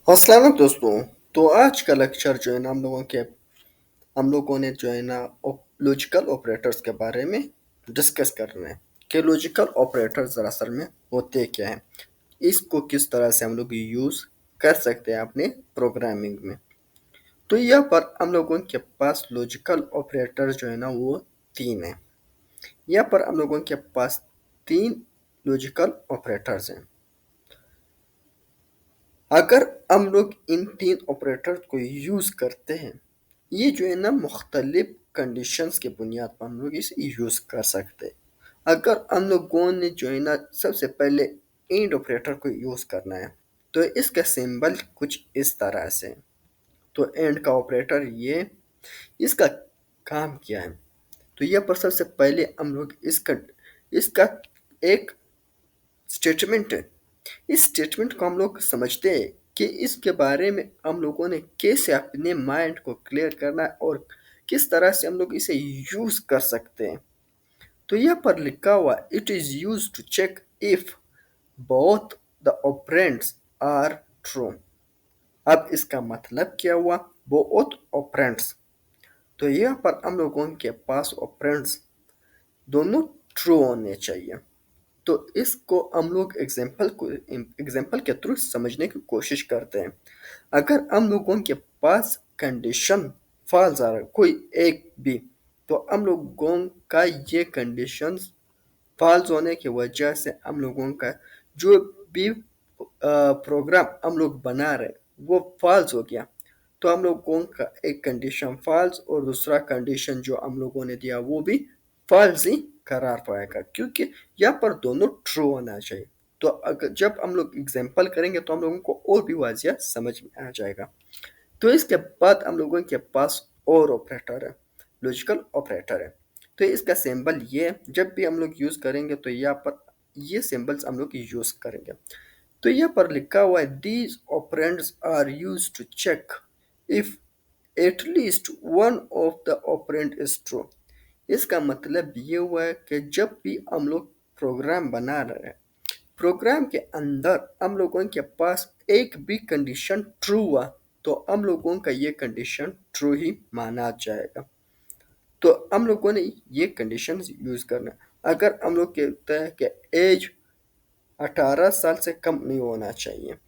अस्सलाम दोस्तों। तो आज का लेक्चर जो है ना हम लोगों ने जो है ना लॉजिकल ऑपरेटर्स के बारे में डिस्कस कर रहे हैं कि लॉजिकल ऑपरेटर्स दरअसल में होते क्या हैं, इसको किस तरह से हम लोग यूज़ कर सकते हैं अपने प्रोग्रामिंग में। तो यहाँ पर हम लोगों के पास लॉजिकल ऑपरेटर जो है ना वो तीन है। यहाँ पर हम लोगों के पास तीन लॉजिकल ऑपरेटर्स हैं। अगर हम लोग इन तीन ऑपरेटर को यूज़ करते हैं, ये जो है ना मुख्तलिफ कंडीशंस के बुनियाद पर हम लोग इसे यूज़ कर सकते हैं। अगर हम लोगों ने जो है ना सबसे पहले एंड ऑपरेटर को यूज़ करना है, तो इसका सिंबल कुछ इस तरह से है। तो एंड का ऑपरेटर ये इसका काम क्या है, तो यह पर सबसे पहले हम लोग इसका इसका एक स्टेटमेंट है। इस स्टेटमेंट को हम लोग समझते हैं कि इसके बारे में हम लोगों ने कैसे अपने माइंड को क्लियर करना है और किस तरह से हम लोग इसे यूज कर सकते हैं। तो यहाँ पर लिखा हुआ it is use to check if both the operands are true. अब इसका मतलब क्या हुआ, बोथ ऑपरेंड्स। तो यहाँ पर हम लोगों के पास ऑपरेंड्स दोनों ट्रू होने चाहिए। तो इसको हम लोग एग्जाम्पल के थ्रू समझने की कोशिश करते हैं। अगर हम लोगों के पास कंडीशन फॉल्स आ रहा है कोई एक भी, तो हम लोगों का ये कंडीशन फॉल्स होने की वजह से हम लोगों का जो भी प्रोग्राम हम लोग बना रहे वो फॉल्स हो गया। तो हम लोगों का एक कंडीशन फॉल्स और दूसरा कंडीशन जो हम लोगों ने दिया वो भी फॉल्स ही करार पाएगा, क्योंकि यहाँ पर दोनों ट्रू होना चाहिए। तो अगर जब हम लोग एग्जाम्पल करेंगे तो हम लोगों को और भी वाजिया समझ में आ जाएगा। तो इसके बाद हम लोगों के पास और ऑपरेटर है, लॉजिकल ऑपरेटर है। तो इसका सिंबल ये है, जब भी हम लोग यूज करेंगे तो यहाँ पर ये सिंबल्स हम लोग यूज करेंगे। तो यहाँ पर लिखा हुआ है these operands are use to check if at least one of the operand is true. इसका मतलब ये हुआ है कि जब भी हम लोग प्रोग्राम बना रहे हैं, प्रोग्राम के अंदर हम लोगों के पास एक भी कंडीशन ट्रू हुआ, तो हम लोगों का ये कंडीशन ट्रू ही माना जाएगा। तो हम लोगों ने ये कंडीशन यूज करना है। अगर हम लोग कहते हैं कि एज 18 साल से कम नहीं होना चाहिए,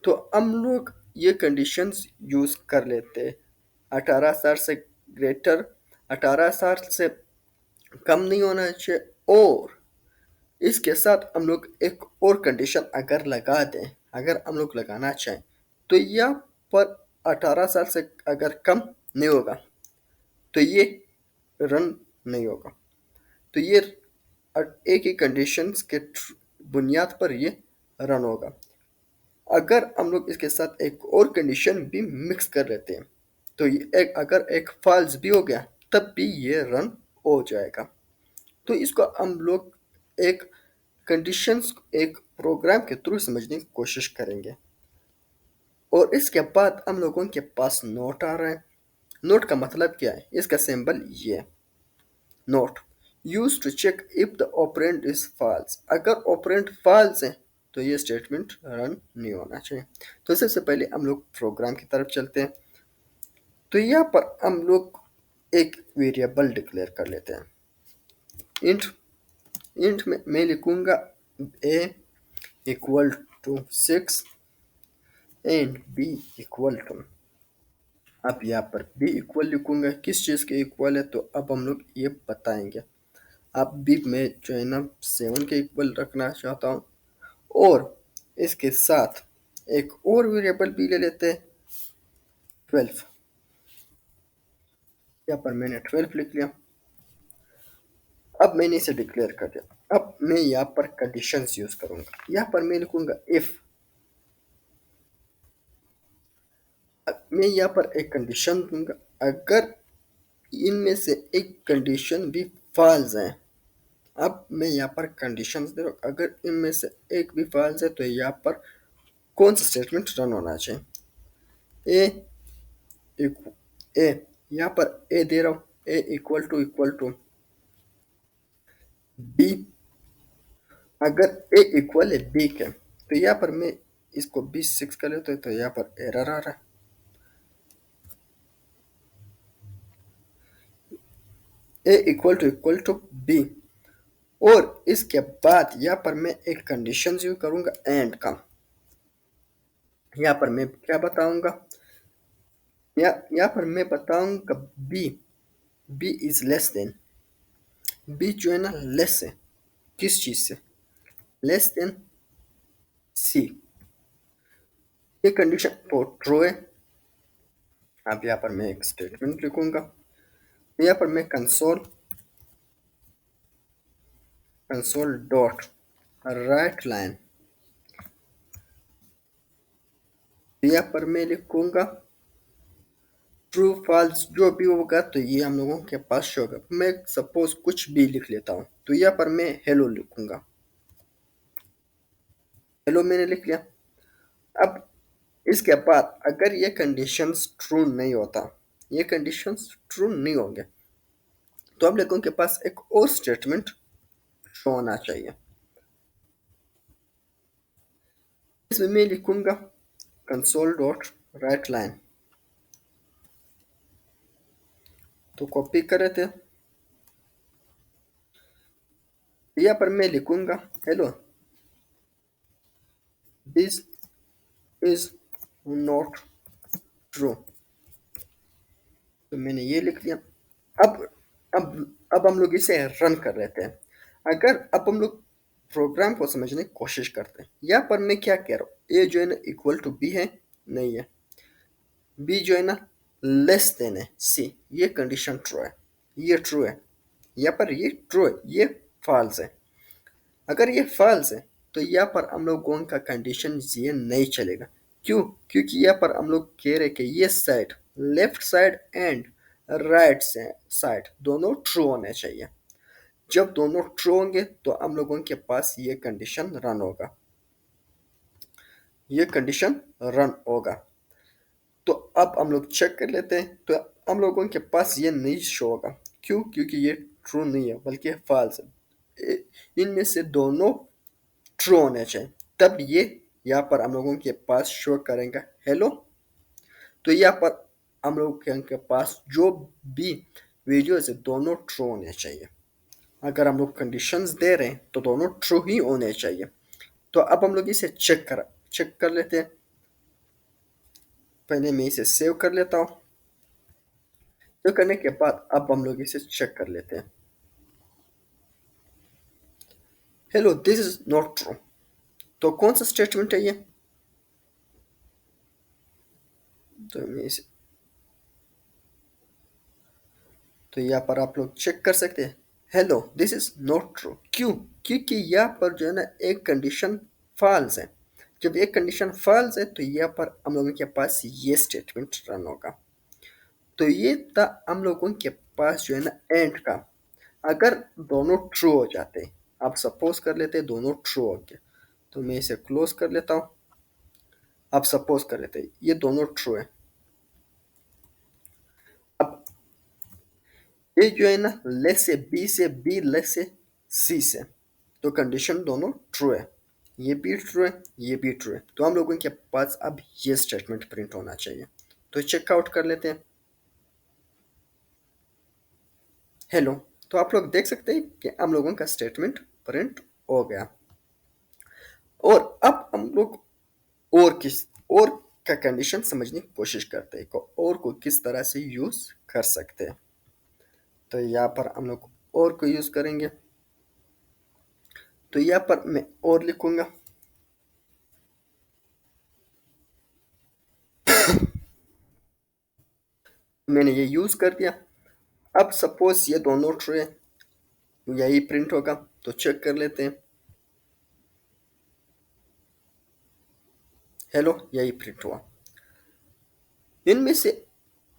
तो हम लोग ये कंडीशंस यूज कर लेते हैं। 18 साल से ग्रेटर 18 साल से कम नहीं होना चाहिए, और इसके साथ हम लोग एक और कंडीशन अगर लगा दें, अगर हम लोग लगाना चाहें, तो यहाँ पर 18 साल से अगर कम नहीं होगा तो ये रन नहीं होगा। तो ये एक ही कंडीशंस के बुनियाद पर ये रन होगा। अगर हम लोग इसके साथ एक और कंडीशन भी मिक्स कर लेते हैं, तो ये अगर एक फॉल्स भी हो गया तब भी ये रन हो जाएगा। तो इसको हम लोग एक कंडीशंस एक प्रोग्राम के थ्रू समझने की कोशिश करेंगे। और इसके बाद हम लोगों के पास नोट आ रहा है। नोट का मतलब क्या है, इसका सिंबल ये not use to check if the operand is false. अगर ऑपरेंड फॉल्स है तो ये स्टेटमेंट रन नहीं होना चाहिए। तो सबसे पहले हम लोग प्रोग्राम की तरफ चलते हैं। तो यहाँ पर हम लोग एक वेरिएबल डिक्लेयर कर लेते हैं, इंट। इंट में मैं लिखूंगा a equal to 6 and b equal to, अब यहाँ पर b इक्वल लिखूंगा किस चीज़ के इक्वल है, तो अब हम लोग ये बताएंगे। अब b में जो है ना 7 के इक्वल रखना चाहता हूँ, और इसके साथ एक और वेरिएबल b ले लेते हैं 12। यहाँ पर मैंने 12 लिख लिया। अब मैंने इसे डिक्लेयर कर दिया। अब मैं यहाँ पर कंडीशंस यूज करूंगा। यहाँ पर मैं लिखूंगा इफ। मैं यहाँ पर एक कंडीशन दूंगा, अगर इनमें से एक कंडीशन भी फॉल्स है। अब मैं यहाँ पर कंडीशंस दे रहा हूँ, अगर इनमें से एक भी फॉल्स है तो यहाँ पर कौन सा स्टेटमेंट रन होना चाहिए, ए। यहाँ पर ए दे रहा हूँ, ए इक्वल टू बी। अगर ए इक्वल है बी के, तो यहाँ पर मैं इसको 26 कर लेते हैं तो यहाँ पर एरर आ रहा है। ए इक्वल टू बी, और इसके बाद यहाँ पर मैं एक कंडीशन यूज करूंगा एंड का। यहाँ पर मैं क्या बताऊंगा, यहाँ पर मैं बताऊंगा b, b is less than, b जो है ना लेस है, किस चीज से, लेस देन सी। ये कंडीशन तो ट्रू है। अब यहाँ पर मैं एक स्टेटमेंट लिखूंगा, यहाँ पर मैं कंसोल डॉट राइट लाइन, यहाँ पर मैं लिखूंगा ट्रू फॉल्स जो भी होगा तो ये हम लोगों के पास शो होगा। मैं सपोज कुछ भी लिख लेता हूँ, तो यहाँ पर मैं हेलो लिखूंगा, हेलो मैंने लिख लिया। अब इसके बाद अगर ये कंडीशंस ट्रू नहीं होता, ये कंडीशंस ट्रू नहीं होंगे, तो हम लोगों के पास एक और स्टेटमेंट शो होना चाहिए। इसमें मैं लिखूंगा कंसोल डॉट राइट लाइन, तो कॉपी करे थे, यहाँ पर मैं लिखूंगा hello this is not true, तो मैंने ये लिख लिया। अब अब हम लोग इसे रन कर लेते हैं। अगर अब हम लोग प्रोग्राम को समझने की कोशिश करते हैं, यहाँ पर मैं क्या कह रहा हूँ, ए जो है ना इक्वल टू बी है, नहीं है, बी जो है ना लेस देन है सी, ये कंडीशन ट्रू है, ये ट्रू है, यहाँ पर ये ट्रू है, ये फॉल्स है। अगर ये फॉल्स है तो यहाँ पर हम लोगों का कंडीशन ये नहीं चलेगा। क्यों? क्योंकि यहाँ पर हम लोग कह रहे कि ये side, left side and right side दोनों ट्रू होने चाहिए। जब दोनों ट्रू होंगे तो हम लोगों के पास ये कंडीशन रन होगा, ये कंडीशन रन होगा। तो अब हम लोग चेक कर लेते हैं, तो हम लोगों के पास ये नहीं शो होगा। क्यों? क्योंकि ये ट्रू नहीं है बल्कि फॉल्स है। इनमें से दोनों ट्रू होने चाहिए, तब ये यहाँ पर हम लोगों के पास शो करेंगे हेलो। तो यहाँ पर हम लोगों के पास जो भी वीडियोस है दोनों ट्रू होने चाहिए। अगर हम लोग कंडीशंस दे रहे हैं तो दोनों ट्रू ही होने चाहिए। तो अब हम लोग इसे चेक कर लेते हैं। पहले मैं इसे सेव कर लेता हूँ। सेव करने के बाद अब हम लोग इसे चेक कर लेते हैं। Hello this is not true, तो कौन सा स्टेटमेंट है ये? तो मैं इसे, तो यहाँ पर आप लोग चेक कर सकते हैं hello this is not true. क्यों? क्योंकि यहाँ पर जो है ना एक कंडीशन फॉल्स है। जब एक कंडीशन फॉल्स है तो यहाँ पर हम लोगों के पास ये स्टेटमेंट रन होगा। तो ये था हम लोगों के पास जो है ना एंड का। अगर दोनों ट्रू हो जाते, आप सपोज कर लेते दोनों ट्रू हो गए, तो मैं इसे क्लोज कर लेता हूँ। आप सपोज कर लेते ये दोनों ट्रू है। अब ये जो है ना लेस से बी से, बी लेस से सी से, तो कंडीशन दोनों ट्रू है। ये भी ट्रू है, ये भी ट्रू है, तो हम लोगों के पास अब ये स्टेटमेंट प्रिंट होना चाहिए। तो चेकआउट कर लेते हैं हेलो। तो आप लोग देख सकते हैं कि हम लोगों का स्टेटमेंट प्रिंट हो गया। और अब हम लोग और का कंडीशन समझने की कोशिश करते हैं को और को किस तरह से यूज कर सकते हैं। तो यहाँ पर हम लोग और को यूज करेंगे, तो यहाँ पर मैं और लिखूंगा, मैंने ये यूज कर दिया। अब सपोज ये दोनों ट्रू है, यही प्रिंट होगा, तो चेक कर लेते हैं हेलो, यही प्रिंट हुआ। इनमें से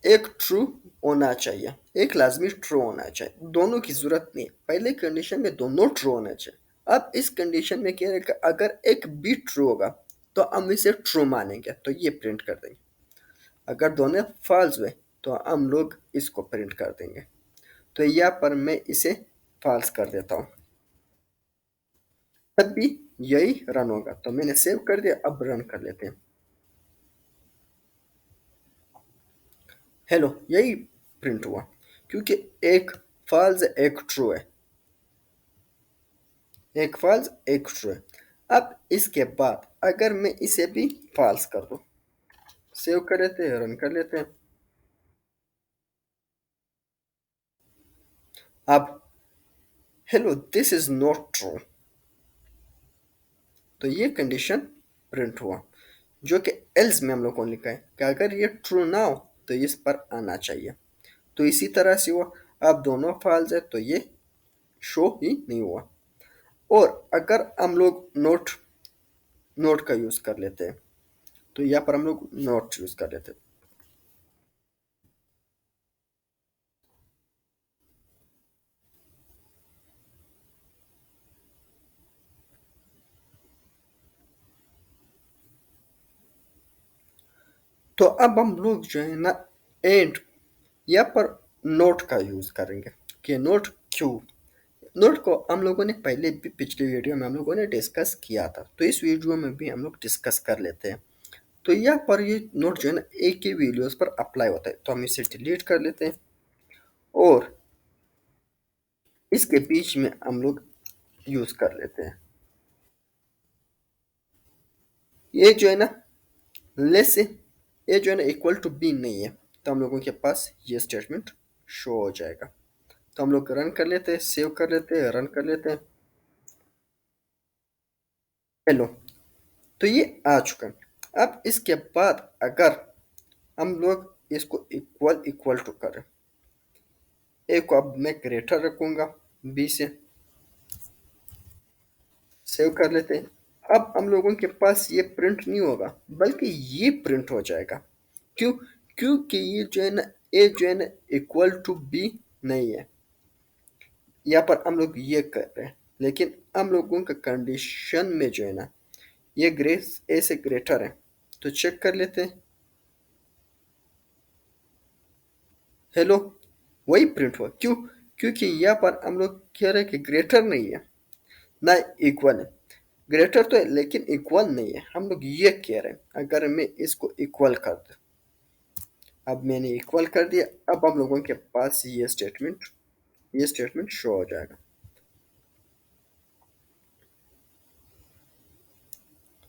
एक ट्रू होना चाहिए, एक लाजमी ट्रू होना चाहिए, दोनों की जरूरत नहीं। पहले कंडीशन में दोनों ट्रू होना चाहिए। अब इस कंडीशन में क्या है कि अगर एक भी ट्रू होगा तो हम इसे ट्रू मानेंगे, तो ये प्रिंट कर देंगे। अगर दोनों फॉल्स हुए तो हम लोग इसको प्रिंट कर देंगे। तो यहाँ पर मैं इसे फॉल्स कर देता हूँ। तब भी यही रन होगा। तो मैंने सेव कर दिया, अब रन कर लेते हैं। हेलो, यही प्रिंट हुआ, क्योंकि एक फॉल्स एक ट्रू है। एक फॉल्स एक ट्रू है। अब इसके बाद अगर मैं इसे भी फॉल्स कर दूं, सेव कर लेते हैं, रन कर लेते हैं। अब hello this is not true, तो ये कंडीशन प्रिंट हुआ, जो कि एल्स में हम लोग को लिखा है कि अगर ये ट्रू ना हो तो इस पर आना चाहिए। तो इसी तरह से हुआ। अब दोनों फॉल्स है तो ये शो ही नहीं हुआ। और अगर हम लोग नोट नोट का यूज कर लेते हैं, तो यहाँ पर हम लोग नोट यूज कर लेते हैं। तो अब हम लोग जो है ना एंड यहाँ पर नोट का यूज करेंगे कि नोट क्यों। नोट को हम लोगों ने पहले भी पिछले वीडियो में हम लोगों ने डिस्कस किया था, तो इस वीडियो में भी हम लोग डिस्कस कर लेते हैं। तो यहाँ पर ये नोट जो है ना एक ही वीडियोस पर अप्लाई होता है, तो हम इसे डिलीट कर लेते हैं। और इसके बीच में हम लोग यूज कर लेते हैं। ये जो है ना लेस से, ये जो है ना इक्वल टू बी नहीं है, तो हम लोगों के पास ये स्टेटमेंट शो हो जाएगा। तो हम लोग रन कर लेते हैं, सेव कर लेते हैं, रन कर लेते हैं। हेलो, तो ये आ चुका है। अब इसके बाद अगर हम लोग इसको इक्वल इक्वल टू करें, ए को अब मैं ग्रेटर रखूंगा बी से, सेव कर लेते हैं। अब हम लोगों के पास ये प्रिंट नहीं होगा, बल्कि ये प्रिंट हो जाएगा। क्यों? क्योंकि ये जो है ना ए जो है ना इक्वल टू बी नहीं है। यहाँ पर हम लोग ये कर रहे हैं, लेकिन हम लोगों का कंडीशन में जो है ना ये ग्रेस ए से ग्रेटर है। तो चेक कर लेते हैं। हेलो, वही प्रिंट हुआ। क्यों? क्योंकि यहाँ पर हम लोग कह रहे हैं कि ग्रेटर नहीं है ना इक्वल है। ग्रेटर तो है लेकिन इक्वल नहीं है, हम लोग ये कह रहे हैं। अगर मैं इसको इक्वल कर दूं, अब मैंने इक्वल कर दिया, अब हम लोगों के पास ये स्टेटमेंट शो हो जाएगा।